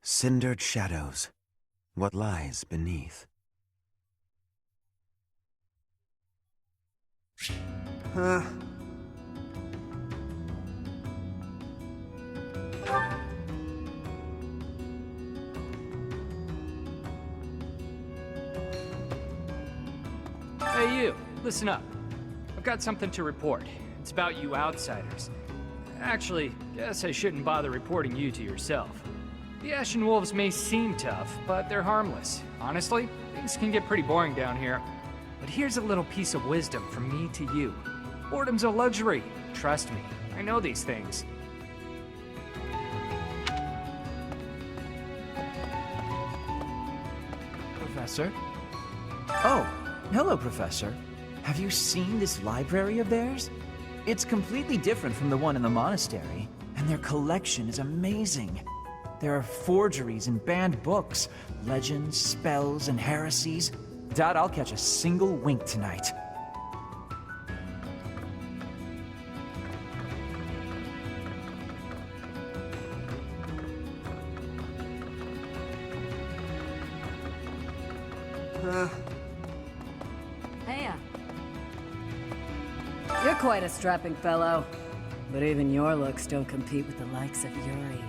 Cindered shadows. What lies beneath? Huh? Hey you, listen up. I've got something to report. It's about you outsiders. Actually, guess I shouldn't bother reporting you to yourself. The Ashen Wolves may seem tough, but they're harmless. Honestly, things can get pretty boring down here. But here's a little piece of wisdom from me to you. Boredom's a luxury. Trust me, I know these things. Professor? Oh, hello, Professor. Have you seen this library of theirs? It's completely different from the one in the monastery, and their collection is amazing. There are forgeries and banned books, legends, spells, and heresies. Doubt I'll catch a single wink tonight. Heya. You're quite a strapping fellow. But even your looks don't compete with the likes of Yuri.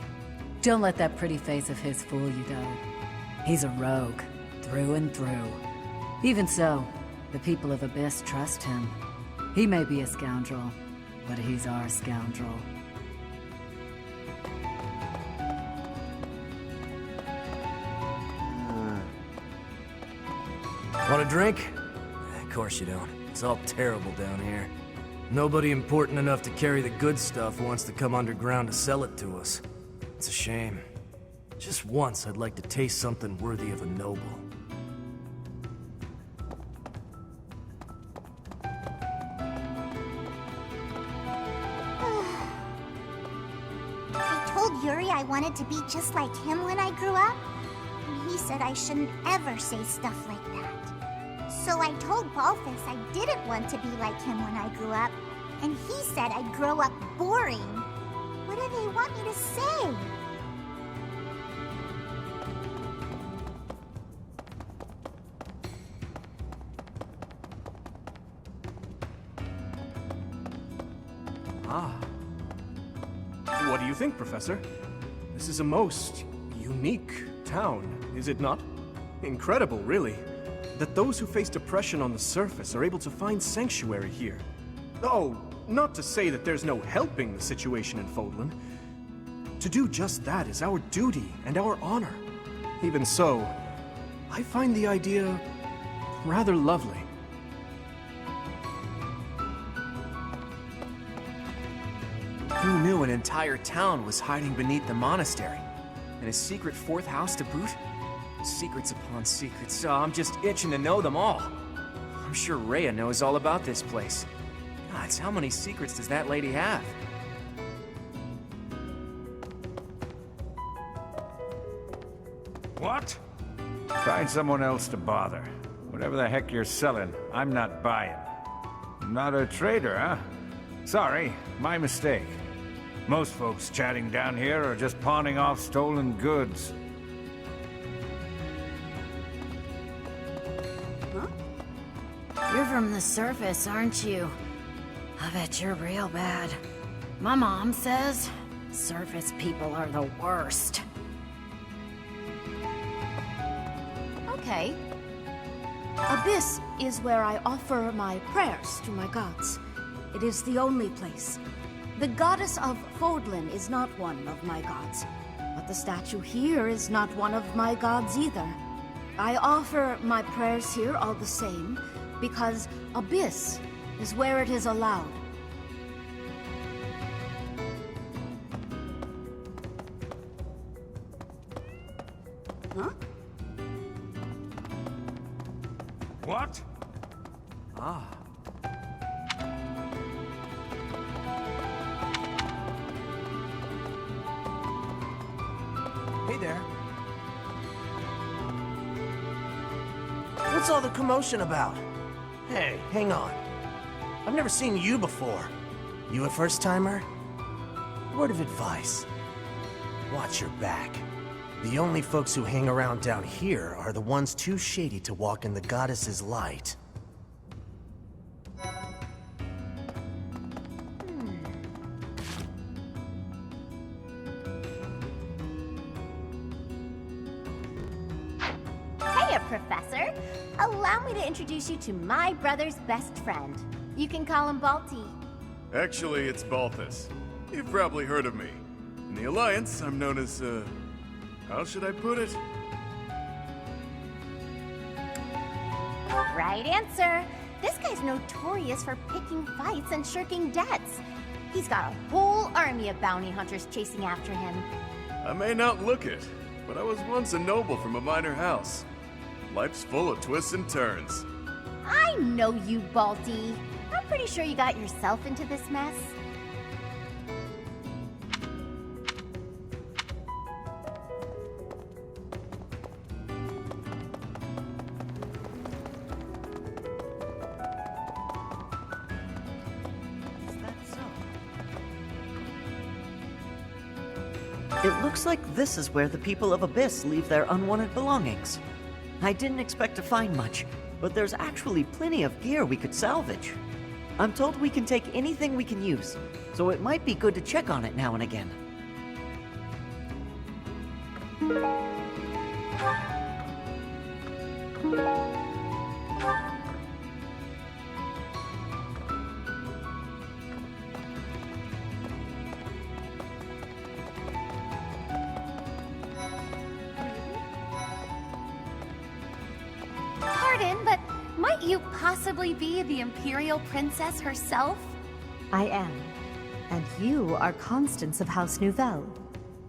Don't let that pretty face of his fool you, though. He's a rogue, through and through. Even so, the people of Abyss trust him. He may be a scoundrel, but he's our scoundrel. Want a drink? Of course you don't. It's all terrible down here. Nobody important enough to carry the good stuff wants to come underground to sell it to us. It's a shame. Just once I'd like to taste something worthy of a noble. I told Yuri I wanted to be just like him when I grew up, and he said I shouldn't ever say stuff like that. So I told Balthus I didn't want to be like him when I grew up, and he said I'd grow up boring. What do they want me to say? What do you think, Professor? This is a most unique town, is it not? Incredible, really, that those who face depression on the surface are able to find sanctuary here. Oh, not to say that there's no helping the situation in Fodlan. To do just that is our duty and our honor. Even so, I find the idea rather lovely. Who knew an entire town was hiding beneath the monastery? And a secret fourth house to boot? Secrets upon secrets. Oh, I'm just itching to know them all. I'm sure Rhea knows all about this place. Gods, how many secrets does that lady have? What? Find someone else to bother. Whatever the heck you're selling, I'm not buying. Not a trader, huh? Sorry, my mistake. Most folks chatting down here are just pawning off stolen goods. You're from the surface, aren't you? I bet you're real bad. My mom says surface people are the worst. Okay. Abyss is where I offer my prayers to my gods. It is the only place. The goddess of Fodlan is not one of my gods, but the statue here is not one of my gods either. I offer my prayers here all the same, because Abyss is where it is allowed. Huh? What? Ah. Hey there. What's all the commotion about? Hey, hang on. I've never seen you before. You a first-timer? Word of advice. Watch your back. The only folks who hang around down here are the ones too shady to walk in the goddess's light. Hiya, Professor. Allow me to introduce you to my brother's best friend. You can call him Balti. Actually, it's Balthus. You've probably heard of me. In the Alliance, I'm known as, how should I put it? Right answer. This guy's notorious for picking fights and shirking debts. He's got a whole army of bounty hunters chasing after him. I may not look it, but I was once a noble from a minor house. Life's full of twists and turns. I know you, Balti. I'm pretty sure you got yourself into this mess. It looks like this is where the people of Abyss leave their unwanted belongings. I didn't expect to find much, but there's actually plenty of gear we could salvage. I'm told we can take anything we can use, so it might be good to check on it now and again. Pardon, but might you possibly be the Imperial Princess herself? I am. And you are Constance of House Nouvelle.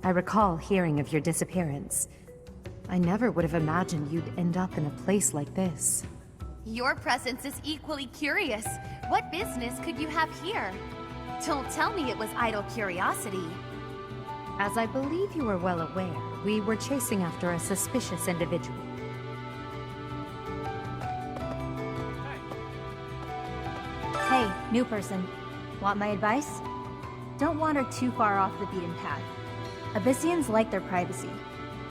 I recall hearing of your disappearance. I never would have imagined you'd end up in a place like this. Your presence is equally curious. What business could you have here? Don't tell me it was idle curiosity. As I believe you are well aware, we were chasing after a suspicious individual. Hey, new person. Want my advice? Don't wander too far off the beaten path. Abyssians like their privacy.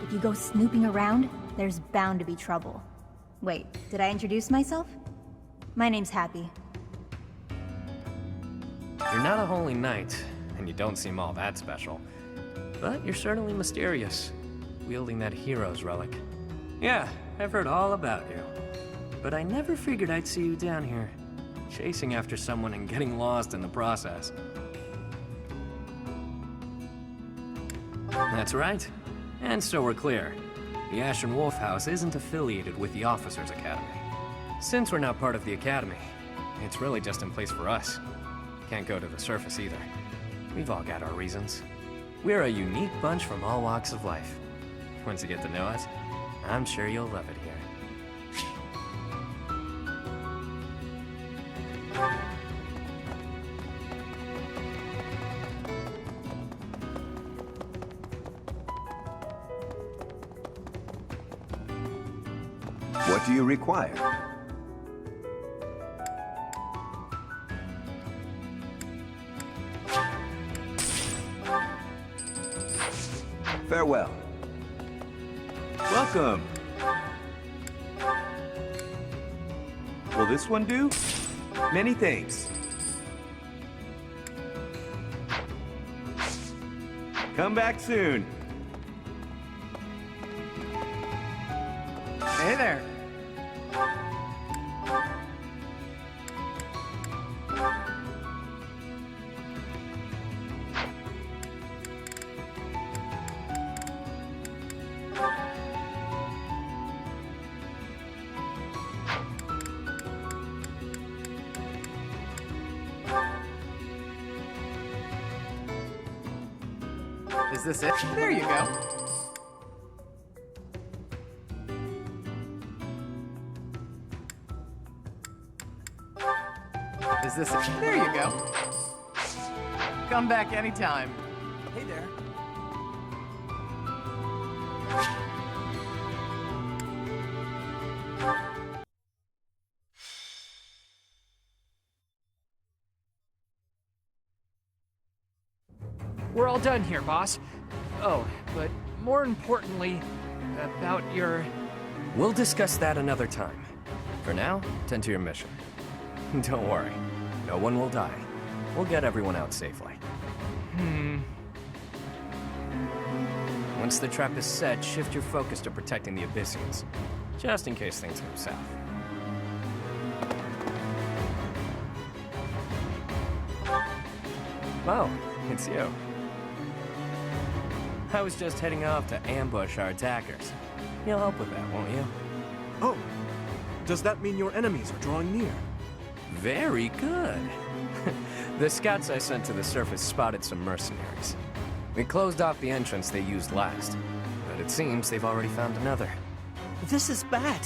If you go snooping around, there's bound to be trouble. Wait, did I introduce myself? My name's Happy. You're not a holy knight, and you don't seem all that special. But you're certainly mysterious, wielding that hero's relic. Yeah, I've heard all about you. But I never figured I'd see you down here, chasing after someone and getting lost in the process. That's right. And so we're clear. The Ashen Wolf House isn't affiliated with the Officers Academy. Since we're not part of the Academy, it's really just in place for us. Can't go to the surface either. We've all got our reasons. We're a unique bunch from all walks of life. Once you get to know us, I'm sure you'll love it here. What do you require? Farewell. Welcome. Will this one do? Many thanks. Come back soon. Hey there. Is this it? There you go. Is this it? There you go. Come back anytime. Hey there. We're all done here, boss. Oh, but more importantly, about your... We'll discuss that another time. For now, tend to your mission. Don't worry, no one will die. We'll get everyone out safely. Once the trap is set, shift your focus to protecting the Abyssians, just in case things go south. Oh, it's you. I was just heading off to ambush our attackers. You'll help with that, won't you? Oh, does that mean your enemies are drawing near? Very good. The scouts I sent to the surface spotted some mercenaries. We closed off the entrance they used last, but it seems they've already found another. This is bad.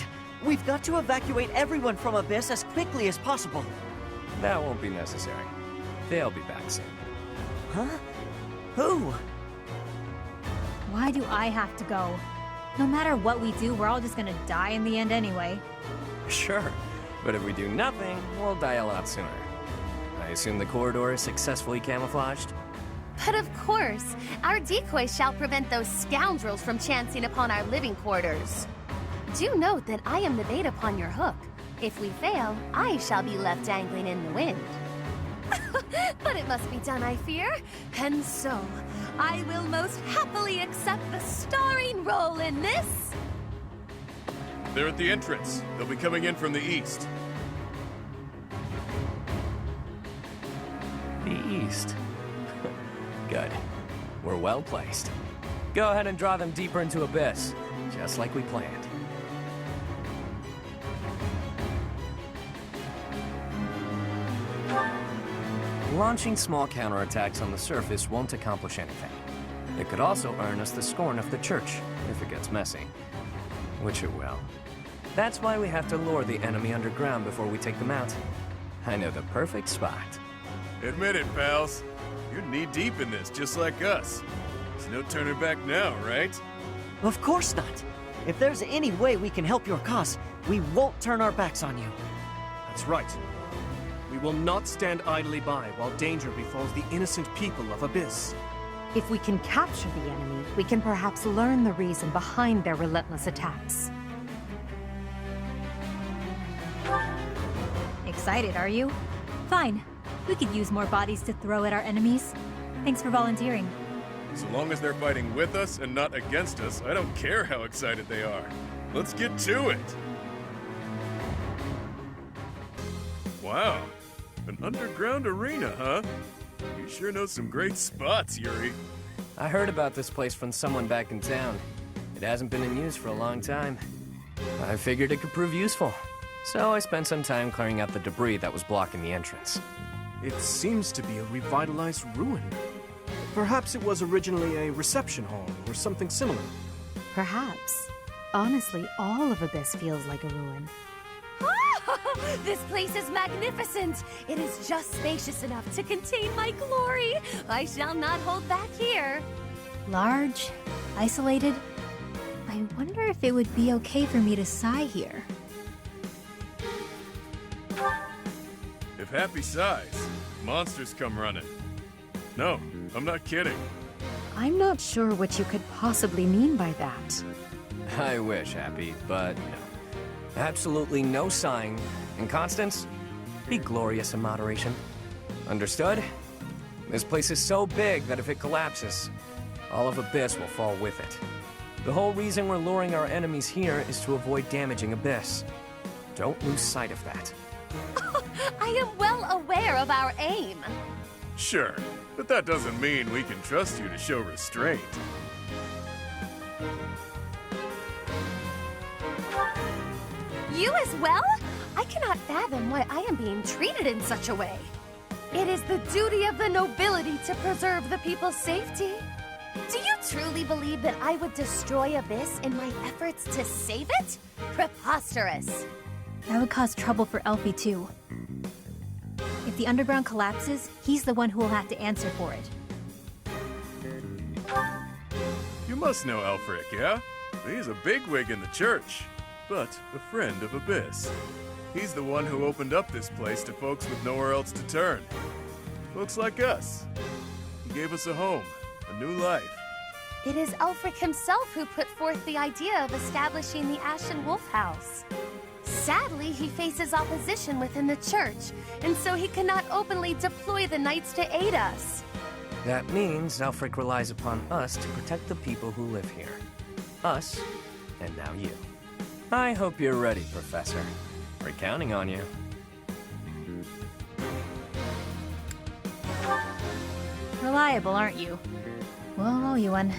We've got to evacuate everyone from Abyss as quickly as possible. That won't be necessary. They'll be back soon. Huh? Who? Why do I have to go? No matter what we do, we're all just gonna die in the end anyway. Sure, but if we do nothing, we'll die a lot sooner. I assume the corridor is successfully camouflaged? But of course, our decoys shall prevent those scoundrels from chancing upon our living quarters. Do note that I am the bait upon your hook. If we fail, I shall be left dangling in the wind. But it must be done, I fear. And so, I will most happily accept the starring role in this. They're at the entrance. They'll be coming in from the east. The east. Good. We're well placed. Go ahead and draw them deeper into Abyss, just like we planned. Launching small counterattacks on the surface won't accomplish anything. It could also earn us the scorn of the Church, if it gets messy. Which it will. That's why we have to lure the enemy underground before we take them out. I know the perfect spot. Admit it, pals. You're knee-deep in this, just like us. There's no turning back now, right? Of course not. If there's any way we can help your cause, we won't turn our backs on you. That's right. We will not stand idly by while danger befalls the innocent people of Abyss. If we can capture the enemy, we can perhaps learn the reason behind their relentless attacks. Excited, are you? Fine. We could use more bodies to throw at our enemies. Thanks for volunteering. So long as they're fighting with us and not against us, I don't care how excited they are. Let's get to it! Wow. An underground arena, huh? You sure know some great spots, Yuri. I heard about this place from someone back in town. It hasn't been in use for a long time. I figured it could prove useful. So I spent some time clearing out the debris that was blocking the entrance. It seems to be a revitalized ruin. Perhaps it was originally a reception hall or something similar. Perhaps. Honestly, all of Abyss feels like a ruin. This place is magnificent! It is just spacious enough to contain my glory! I shall not hold back here! Large, isolated. I wonder if it would be okay for me to sigh here. If Happy sighs, monsters come running. No, I'm not kidding. I'm not sure what you could possibly mean by that. I wish, Happy, but no. Absolutely no sighing. And Constance, be glorious in moderation. Understood? This place is so big that if it collapses, all of Abyss will fall with it. The whole reason we're luring our enemies here is to avoid damaging Abyss. Don't lose sight of that. I am well aware of our aim. Sure, but that doesn't mean we can trust you to show restraint. You as well? I cannot fathom why I am being treated in such a way. It is the duty of the nobility to preserve the people's safety. Do you truly believe that I would destroy Abyss in my efforts to save it? Preposterous. That would cause trouble for Elfie too. If the underground collapses, he's the one who will have to answer for it. You must know Alfric, yeah? He's a bigwig in the church, but a friend of Abyss. He's the one who opened up this place to folks with nowhere else to turn. Folks like us. He gave us a home, a new life. It is Ulfric himself who put forth the idea of establishing the Ashen Wolf House. Sadly, he faces opposition within the church, and so he cannot openly deploy the knights to aid us. That means Alfric relies upon us to protect the people who live here. Us, and now you. I hope you're ready, Professor. We're counting on you. Reliable, aren't you? We'll owe you one.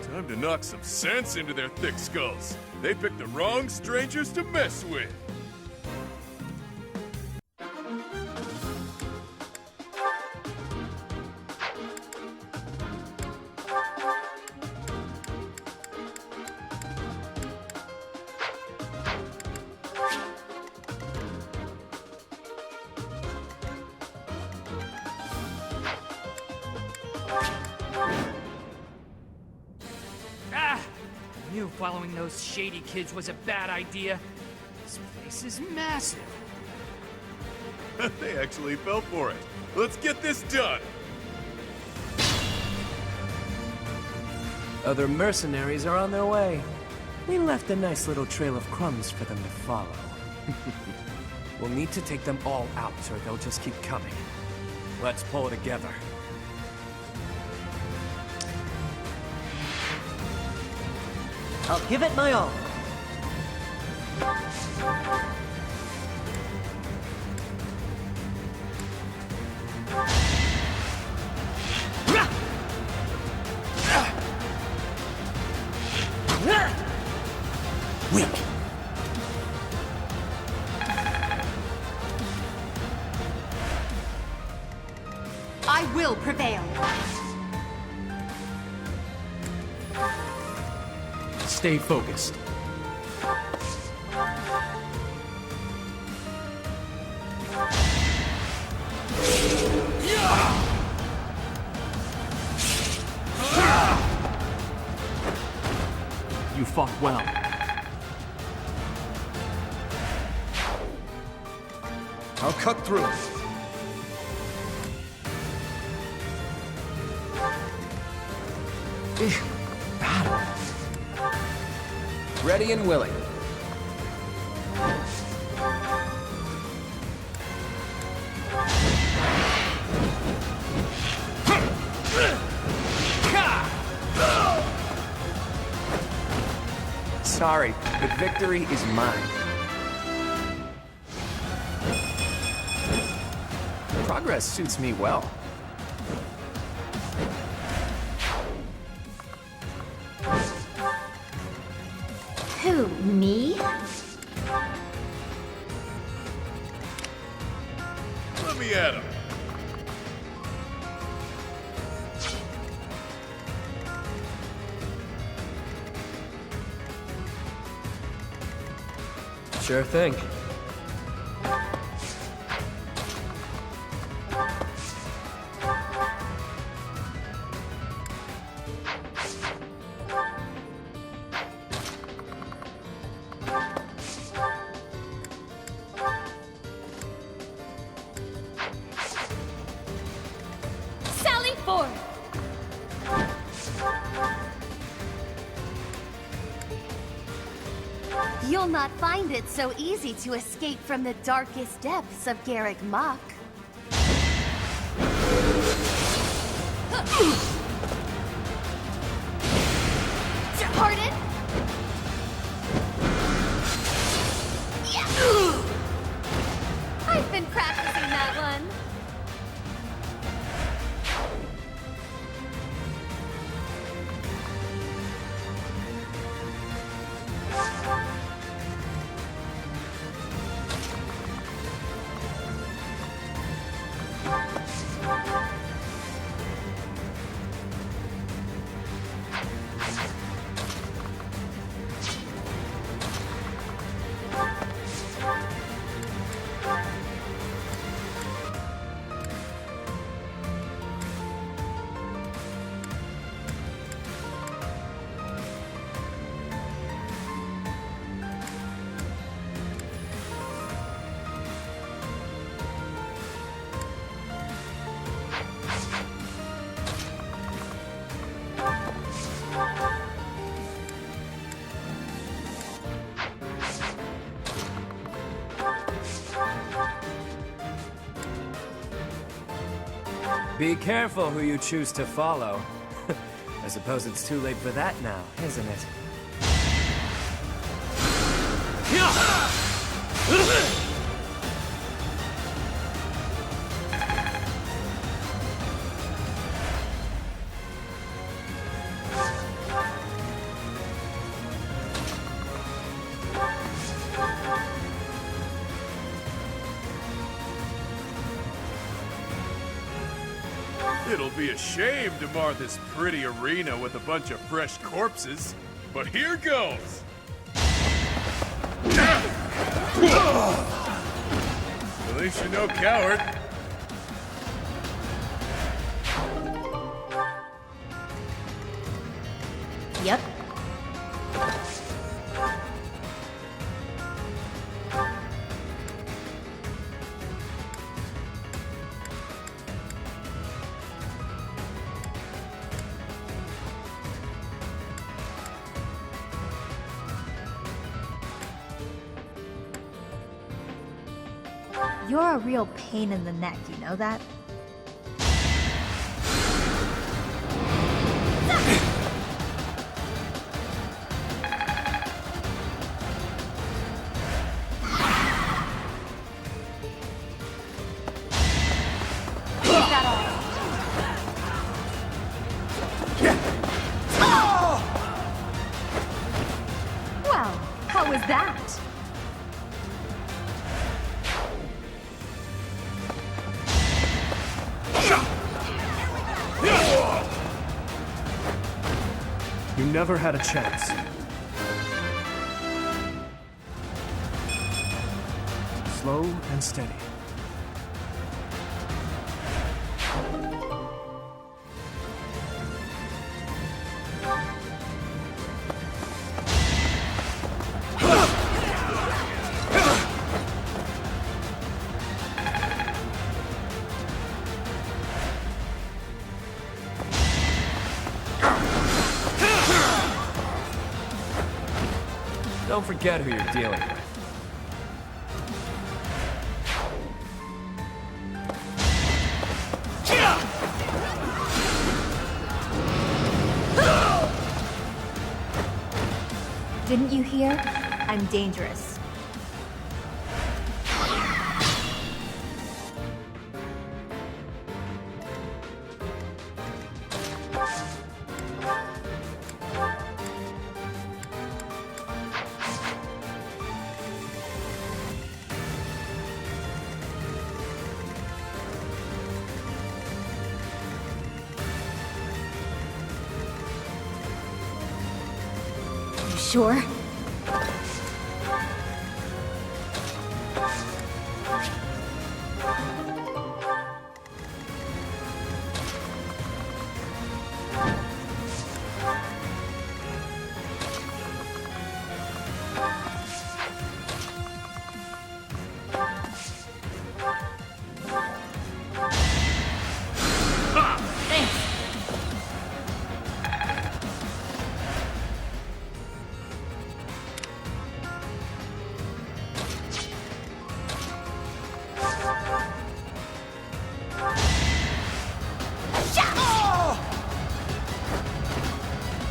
Time to knock some sense into their thick skulls. They picked the wrong strangers to mess with. I knew following those shady kids was a bad idea. This place is massive. They actually fell for it. Let's get this done. Other mercenaries are on their way. We left a nice little trail of crumbs for them to follow. We'll need to take them all out, or they'll just keep coming. Let's pull together. I'll give it my all. Weak. I will prevail. Stay focused. You fought well. I'll cut through. Ready and willing. Sorry, but victory is mine. Progress suits me well. Who, me? Let me at him. Sure thing. Sally forth! You'll not find it so easy to escape from the darkest depths of Garreg Mach. Pardon? Yeah. I've been practicing that one. Be careful who you choose to follow. I suppose it's too late for that now, isn't it? It'll be a shame to mar this pretty arena with a bunch of fresh corpses, but here goes! At least you're no coward. Yep. You're a real pain in the neck, you know that? Well, what was that? You never had a chance. Slow and steady. Don't forget who you're dealing with. Didn't you hear? I'm dangerous. You sure?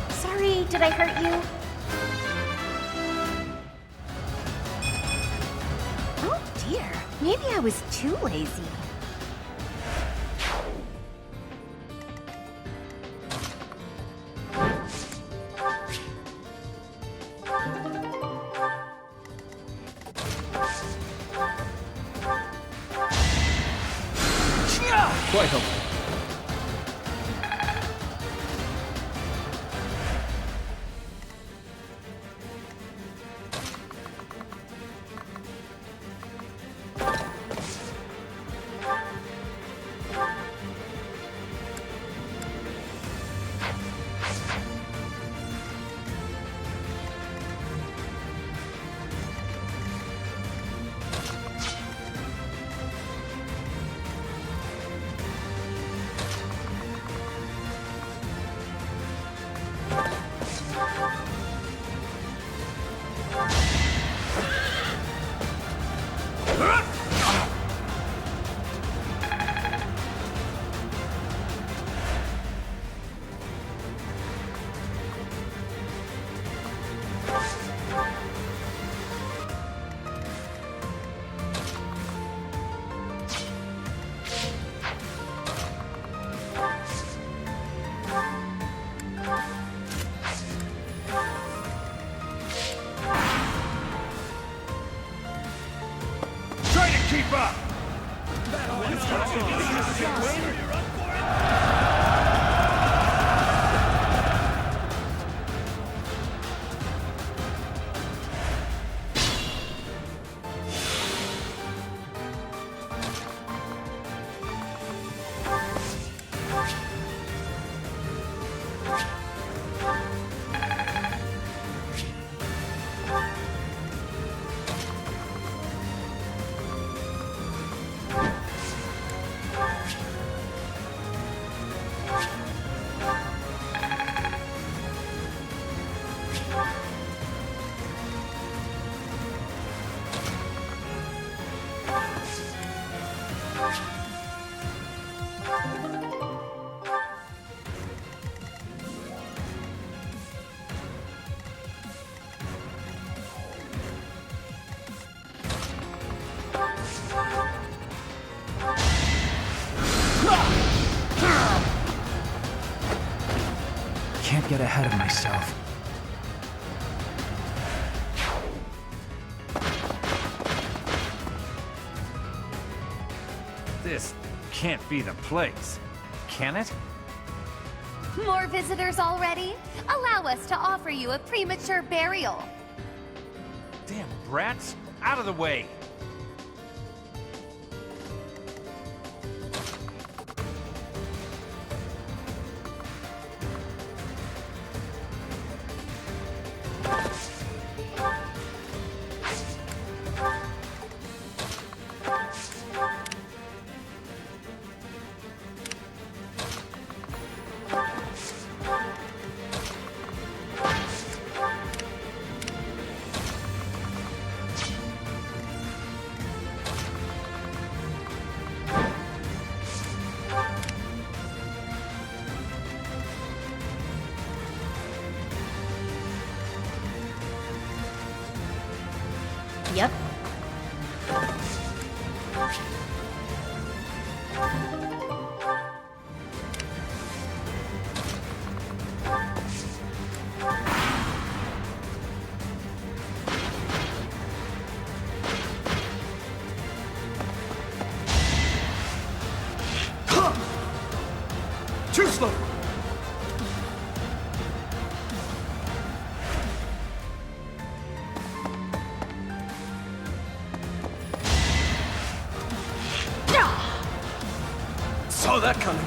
Sorry, did I hurt you? Oh dear, maybe I was too lazy. Quite helpful. Keep up! Can't get ahead of myself. This can't be the place, can it? More visitors already? Allow us to offer you a premature burial. Damn brats! Out of the way! Yep. Too slow! Saw that coming.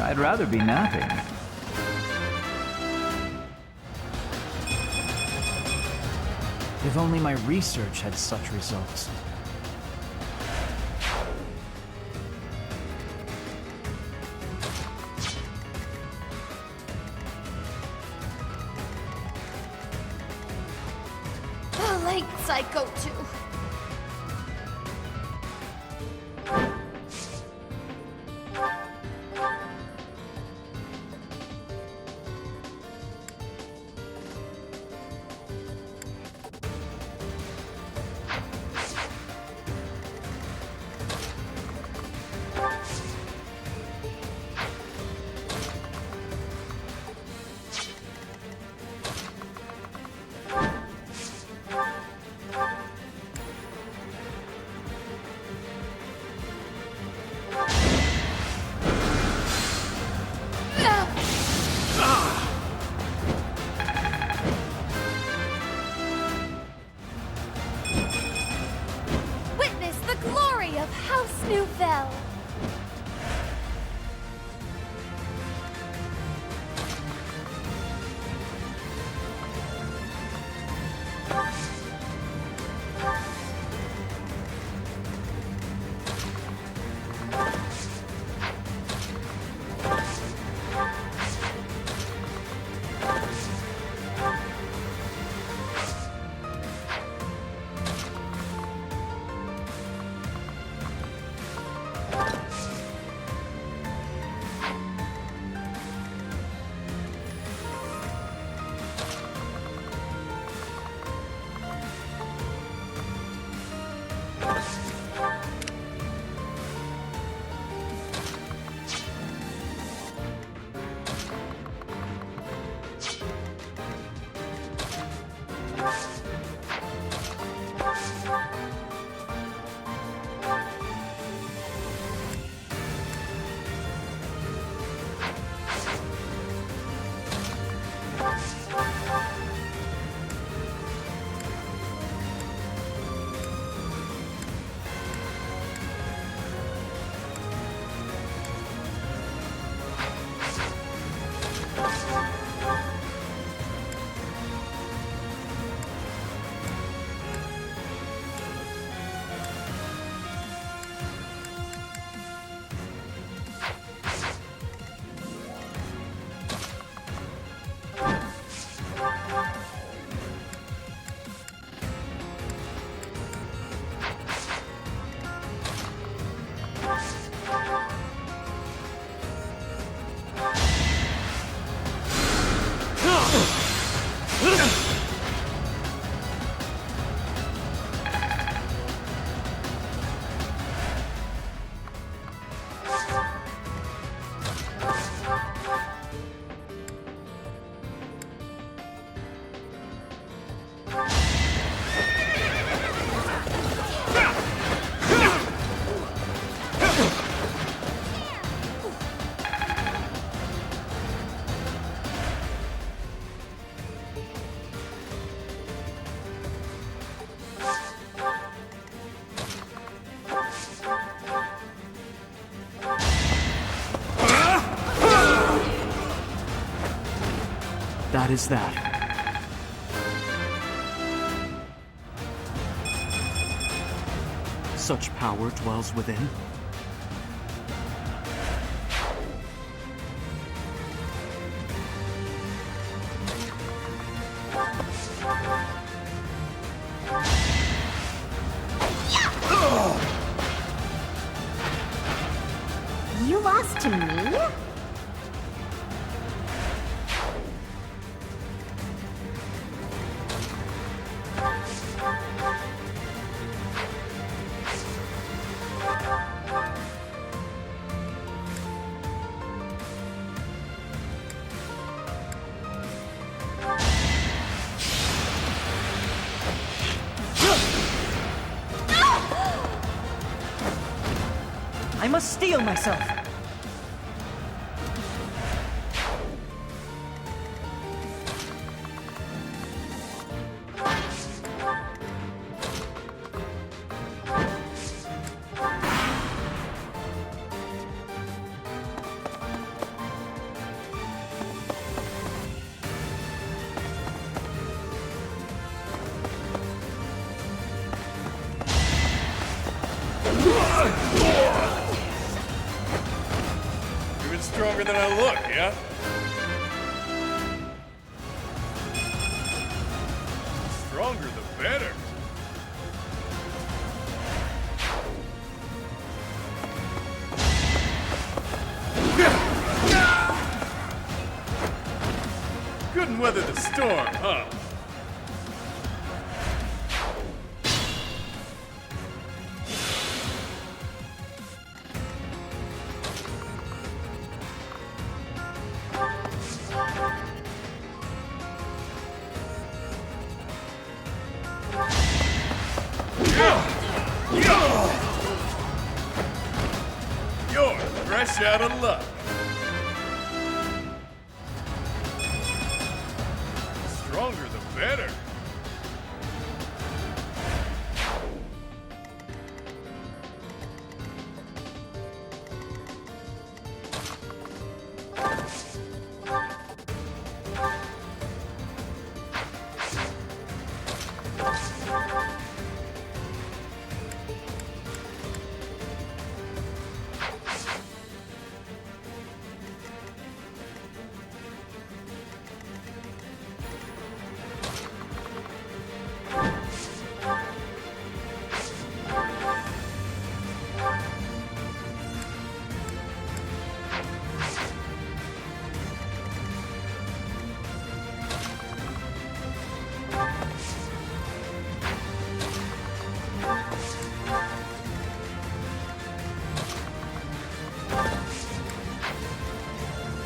I'd rather be napping. If only my research had such results. The late Psycho 2. What is that? Such power dwells within? You lost to me? I must steel myself. Even stronger than I look, yeah? Stronger the better. Couldn't weather the storm, huh? You're fresh out of luck. Stronger the better.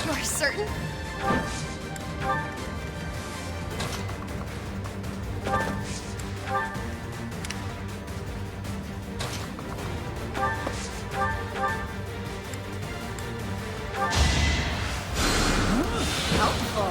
You're certain? Helpful.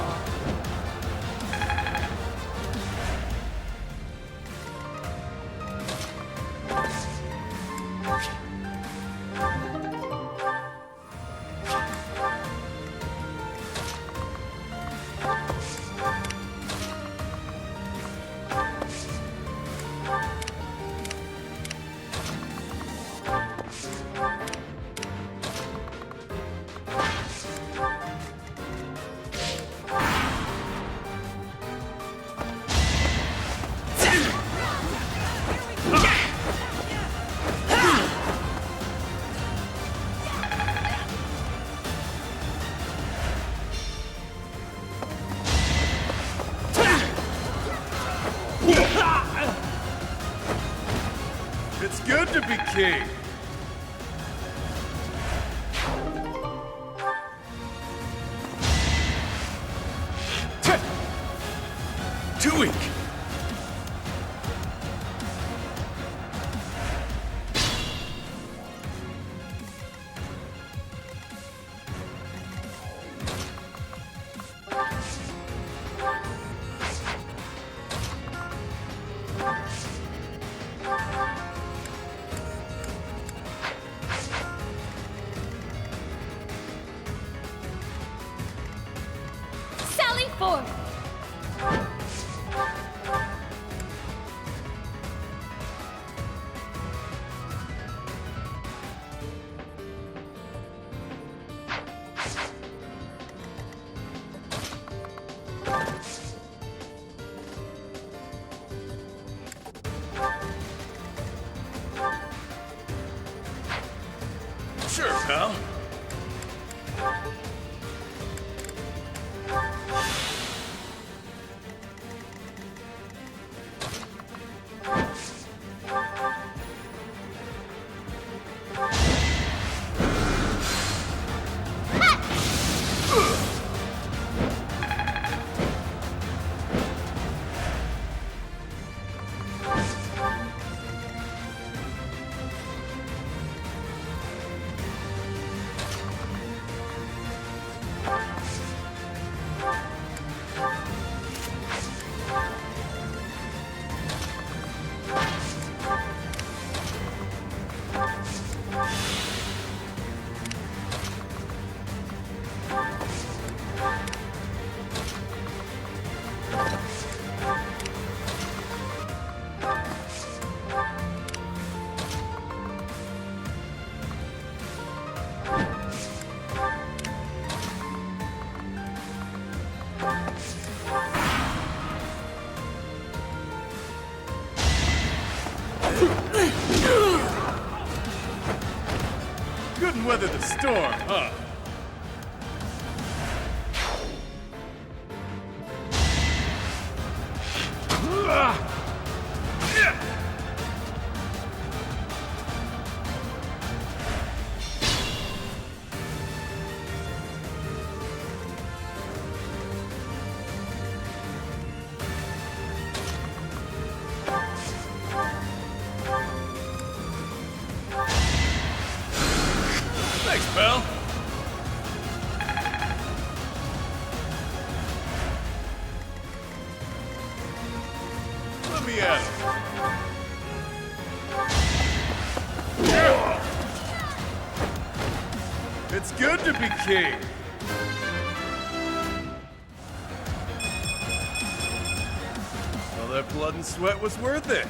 It's good to be king. Too weak. Sally forth! Sure, pal. Couldn't weather the storm, huh? Thanks, pal. Let me at it. It's good to be king. All that blood and sweat was worth it.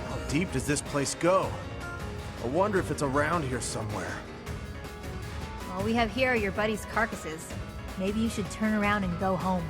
How deep does this place go? I wonder if it's around here somewhere. All we have here are your buddies' carcasses. Maybe you should turn around and go home.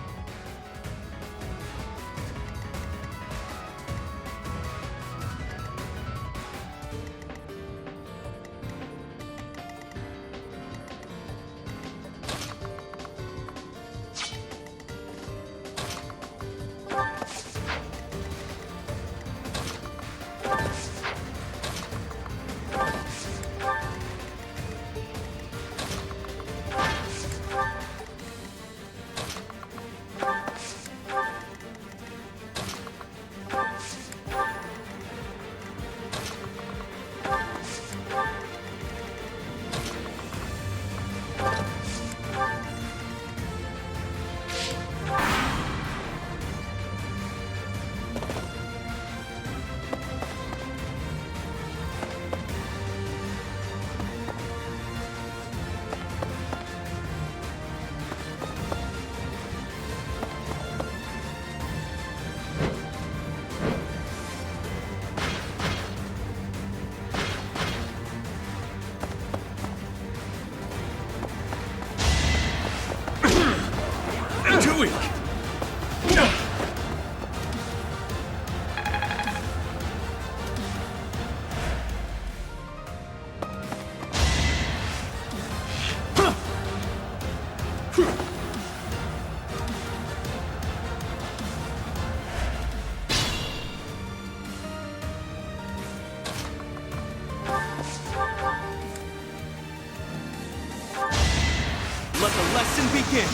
Let the lesson begin!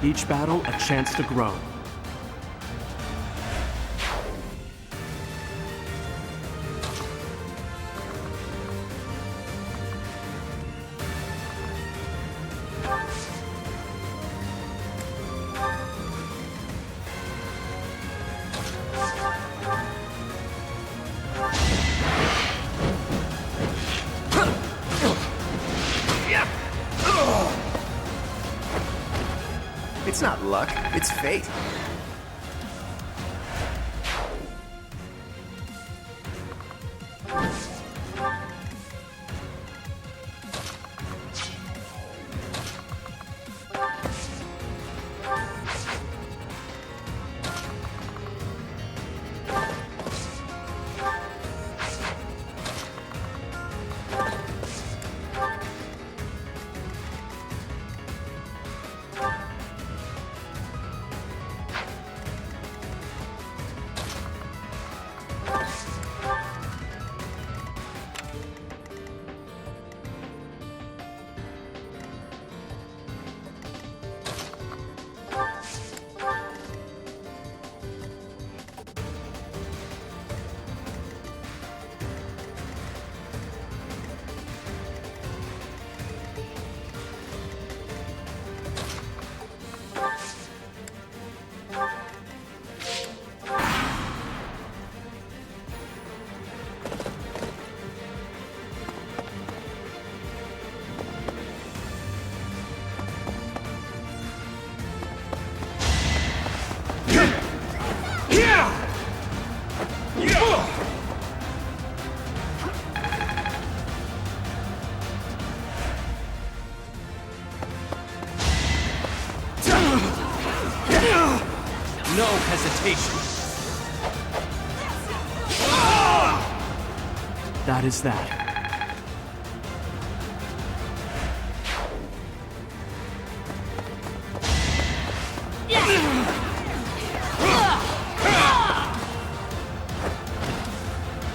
Each battle a chance to grow. It's not luck, it's fate. No hesitation. That is that.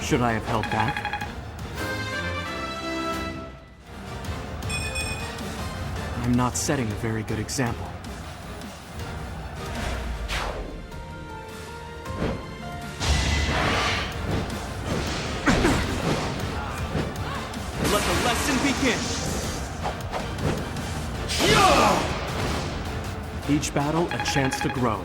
Should I have held back? I'm not setting a very good example. Let the lesson begin! Each battle a chance to grow.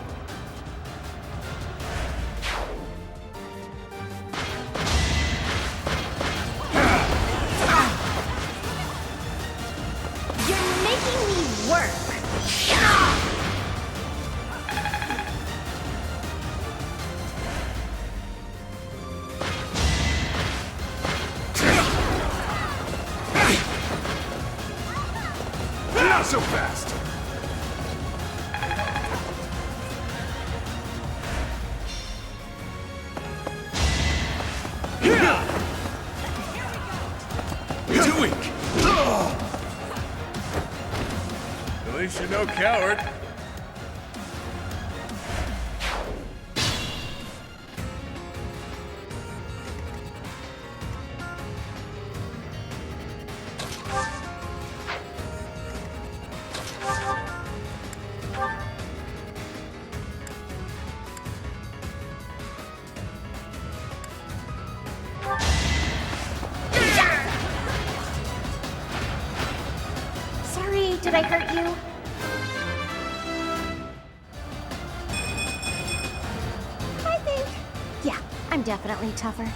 You're making me work. Not so fast! Too weak. At least you're no coward. Sorry, did I hurt you? I think. Yeah, I'm definitely tougher.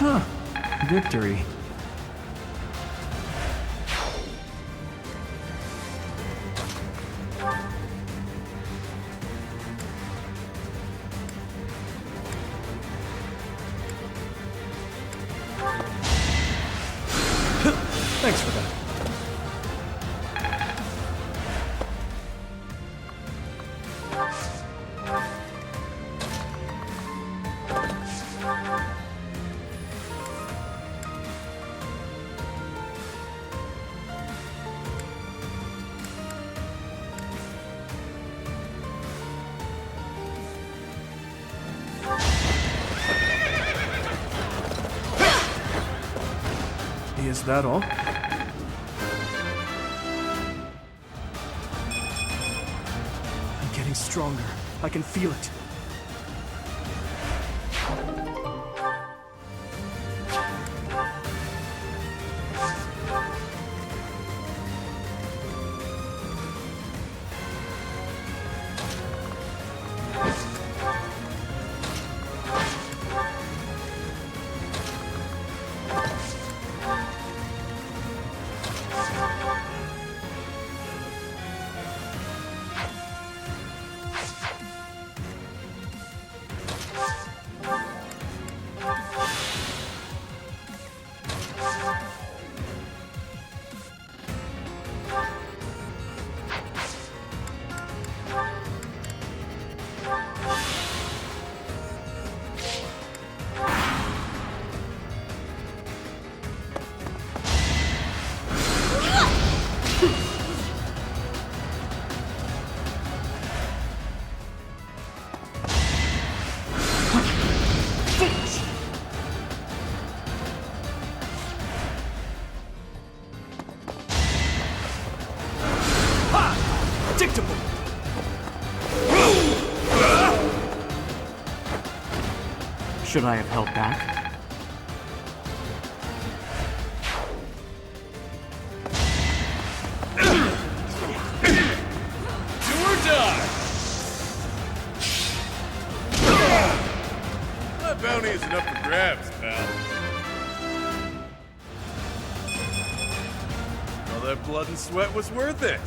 Huh. Victory. Thanks for that. Is that all? I'm getting stronger. I can feel it. Should I have held back? Do or die! That bounty isn't up for grabs, pal. All that blood and sweat was worth it.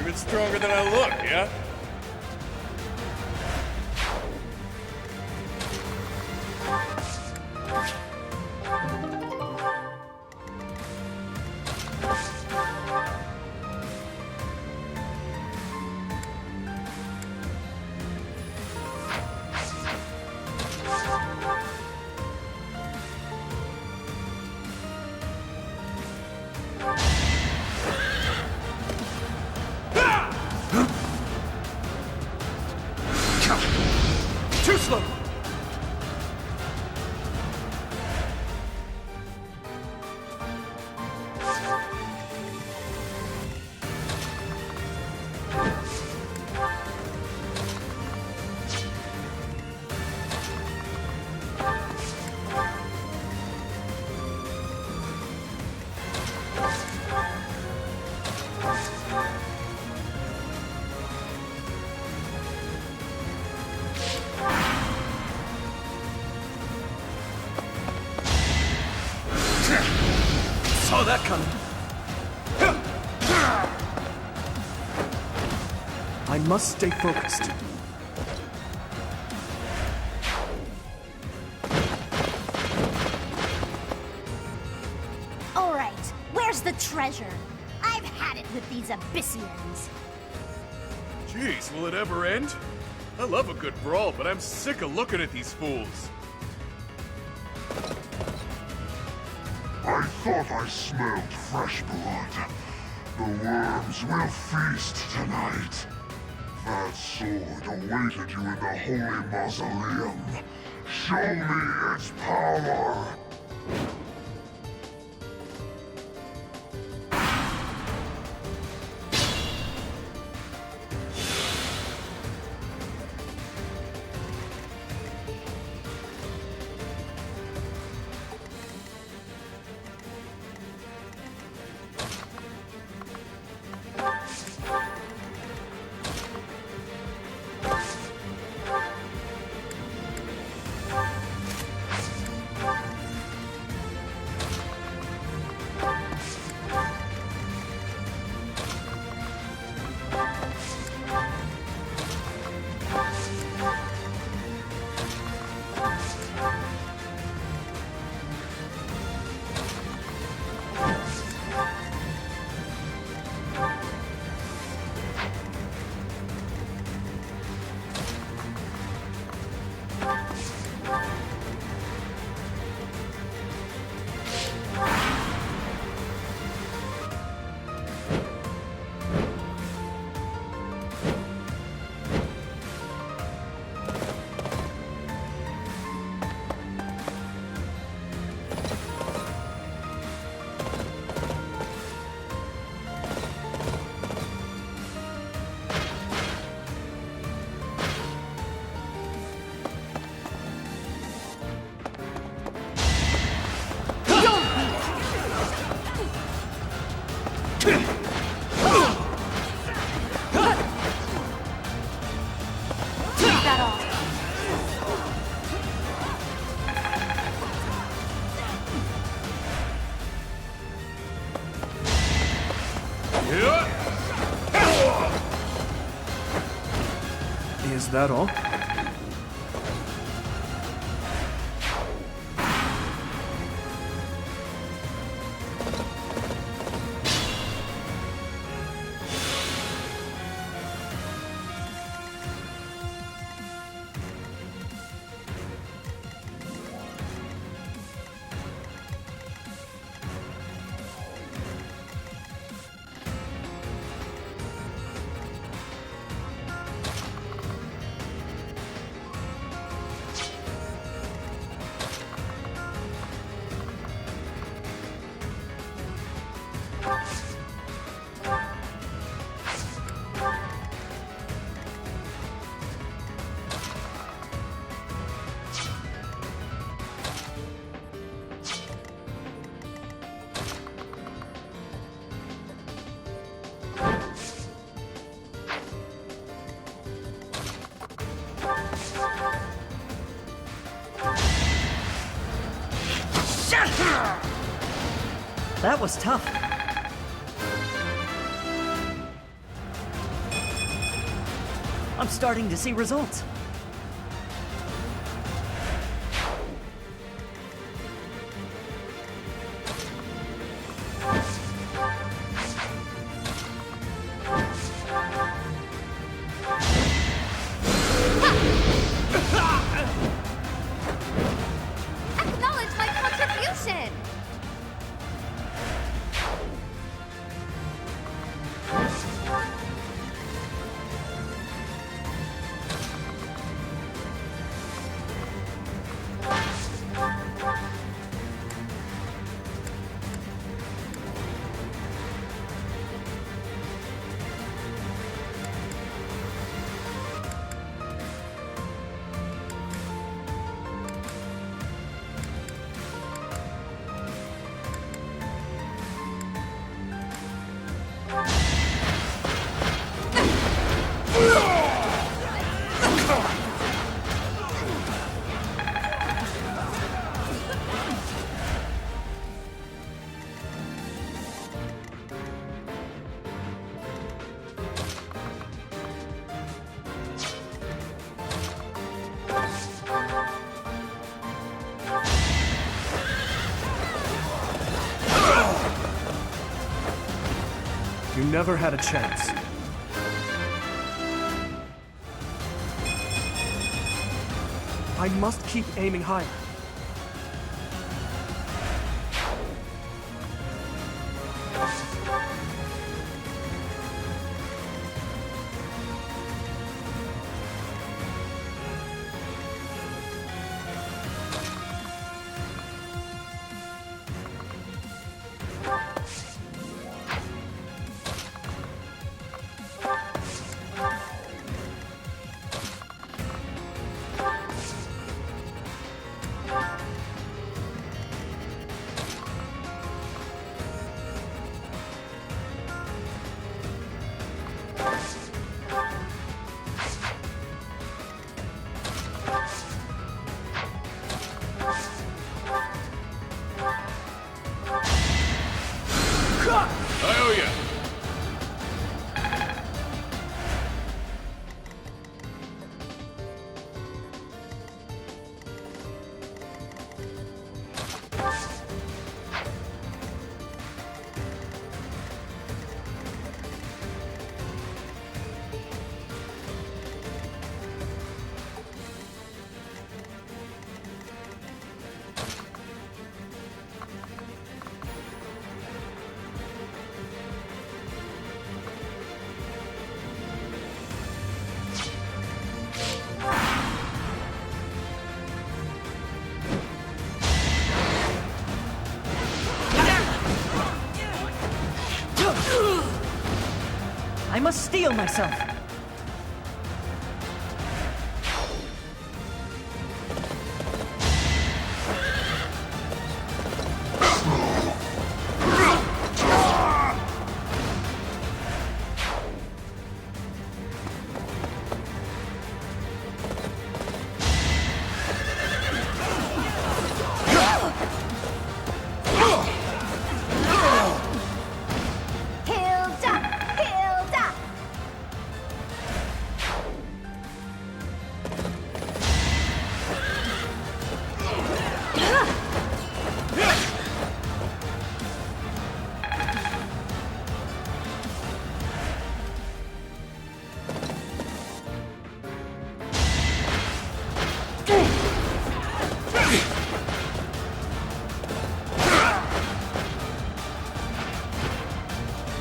Even stronger than I look, yeah? Too slow! Saw that coming. I must stay focused. All right, where's the treasure? I've had it with these Abyssians. Jeez, will it ever end? I love a good brawl, but I'm sick of looking at these fools. I thought I smelled fresh blood. The worms will feast tonight. That sword awaited you in the holy mausoleum. Show me its power! Is that all? That was tough. I'm starting to see results. Acknowledge my contribution! You never had a chance. I must keep aiming higher. I owe ya. I must steel myself.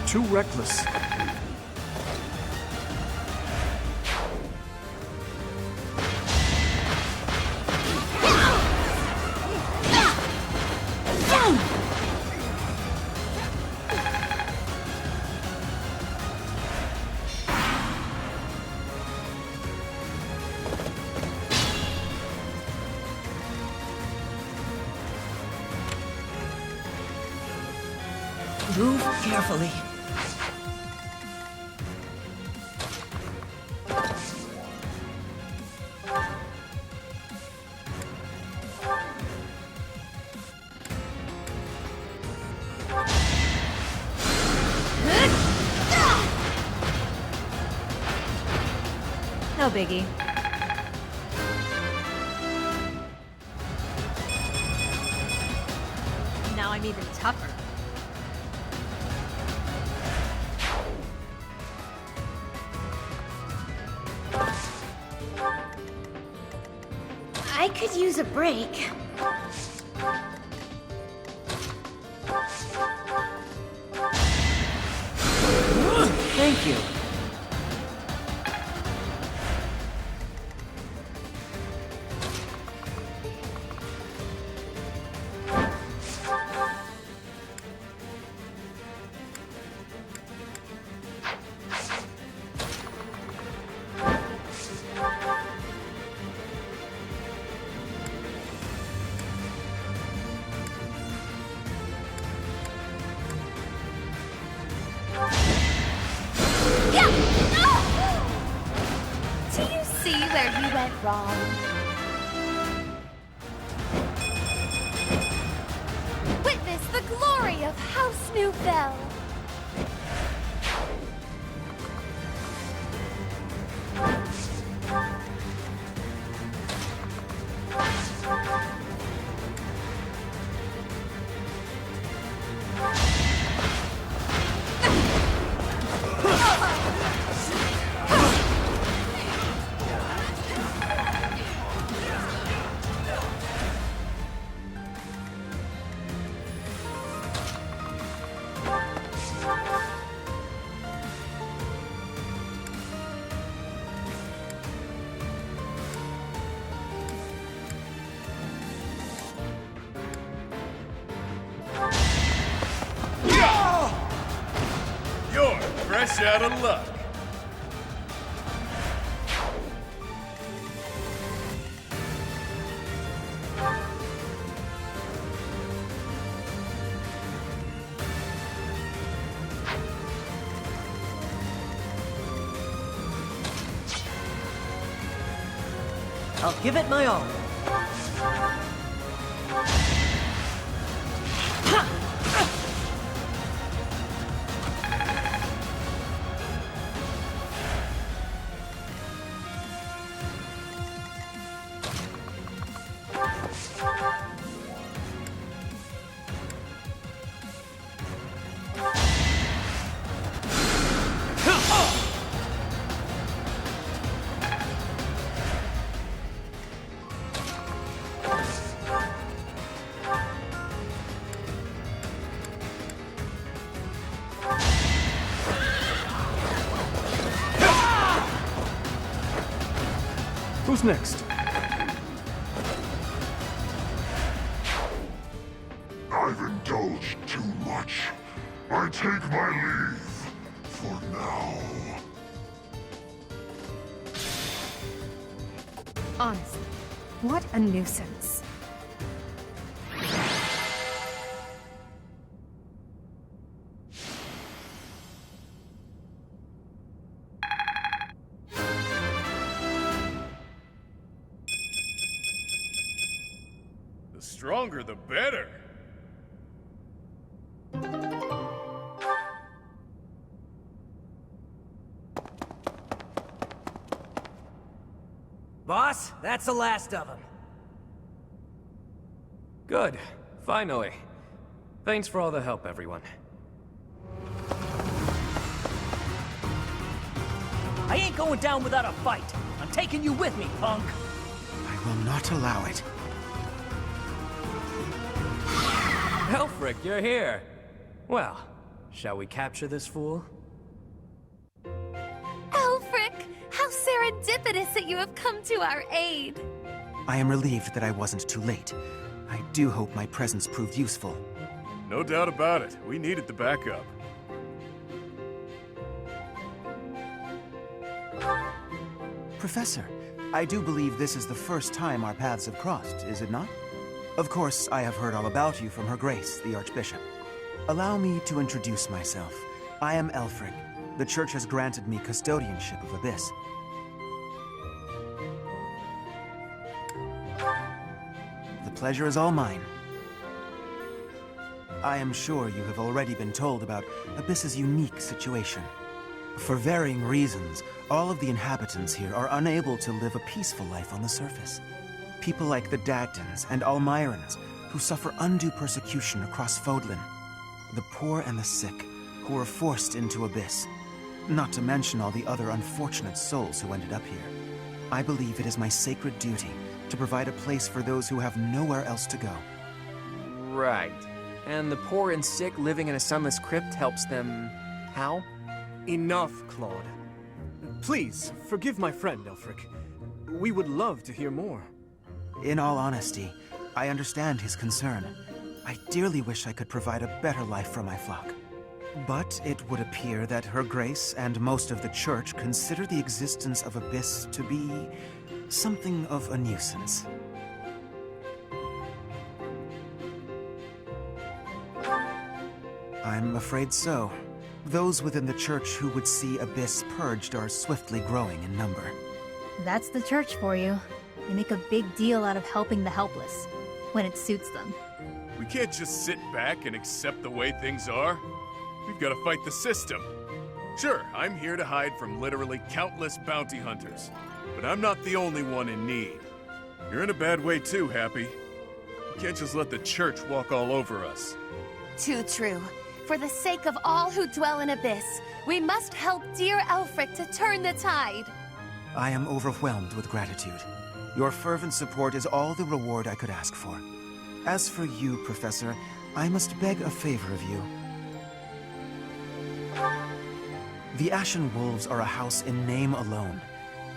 Too reckless. Move carefully. biggie. Now I'm even tougher. I could use a break. Thank you. Do you see where you went wrong? Witness the glory of House Nouvelle. You're fresh out of luck. I'll give it my all. Who's next? I've indulged too much. I take my leave for now. Honestly, what a nuisance. The stronger, the better. Boss, that's the last of them. Good. Finally. Thanks for all the help, everyone. I ain't going down without a fight. I'm taking you with me, punk. I will not allow it. Elfric, you're here. Well, shall we capture this fool? Alfric, how serendipitous that you have come to our aid. I am relieved that I wasn't too late. I do hope my presence proved useful. No doubt about it. We needed the backup. Professor, I do believe this is the first time our paths have crossed, is it not? Of course, I have heard all about you from Her Grace, the Archbishop. Allow me to introduce myself. I am Elfric. The Church has granted me custodianship of Abyss. The pleasure is all mine. I am sure you have already been told about Abyss's unique situation. For varying reasons, all of the inhabitants here are unable to live a peaceful life on the surface. People like the Dagdans and Almirans, who suffer undue persecution across Fodlan. The poor and the sick, who are forced into Abyss. Not to mention all the other unfortunate souls who ended up here. I believe it is my sacred duty to provide a place for those who have nowhere else to go. Right. And the poor and sick living in a sunless crypt helps them... how? Enough, Claude. Please, forgive my friend, Elfric. We would love to hear more. In all honesty, I understand his concern. I dearly wish I could provide a better life for my flock. But it would appear that Her Grace and most of the Church consider the existence of Abyss to be something of a nuisance. I'm afraid so. Those within the Church who would see Abyss purged are swiftly growing in number. That's the Church for you. They make a big deal out of helping the helpless, when it suits them. We can't just sit back and accept the way things are. We've got to fight the system. Sure, I'm here to hide from literally countless bounty hunters, but I'm not the only one in need. You're in a bad way too, Happy. You can't just let the Church walk all over us. Too true. For the sake of all who dwell in Abyss, we must help dear Elfric to turn the tide. I am overwhelmed with gratitude. Your fervent support is all the reward I could ask for. As for you, Professor, I must beg a favor of you. The Ashen Wolves are a house in name alone.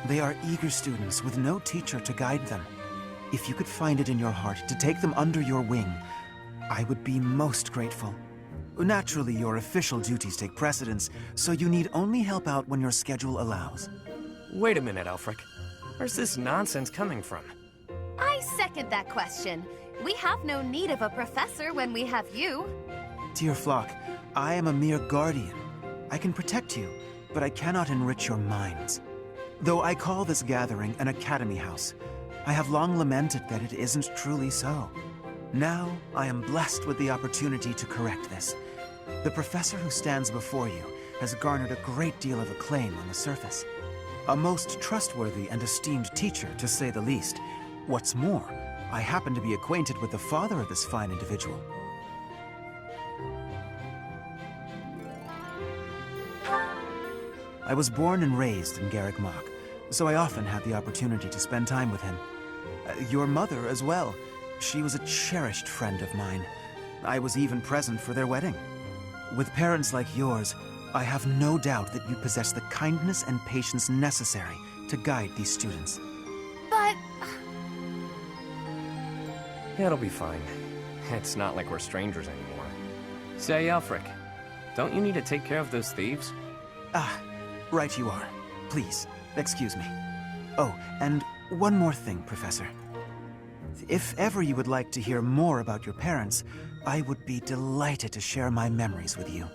They are eager students with no teacher to guide them. If you could find it in your heart to take them under your wing, I would be most grateful. Naturally, your official duties take precedence, so you need only help out when your schedule allows. Wait a minute, Elfric. Where's this nonsense coming from? I second that question. We have no need of a professor when we have you. Dear flock, I am a mere guardian. I can protect you, but I cannot enrich your minds. Though I call this gathering an academy house, I have long lamented that it isn't truly so. Now, I am blessed with the opportunity to correct this. The professor who stands before you has garnered a great deal of acclaim on the surface. A most trustworthy and esteemed teacher, to say the least. What's more, I happen to be acquainted with the father of this fine individual. I was born and raised in Garreg Mach, so I often had the opportunity to spend time with him. Your mother as well. She was a cherished friend of mine. I was even present for their wedding. With parents like yours, I have no doubt that you possess the kindness and patience necessary to guide these students. But... It'll be fine. It's not like we're strangers anymore. Say, Elfric, don't you need to take care of those thieves? Ah, right you are. Please, excuse me. Oh, and one more thing, Professor. If ever you would like to hear more about your parents, I would be delighted to share my memories with you.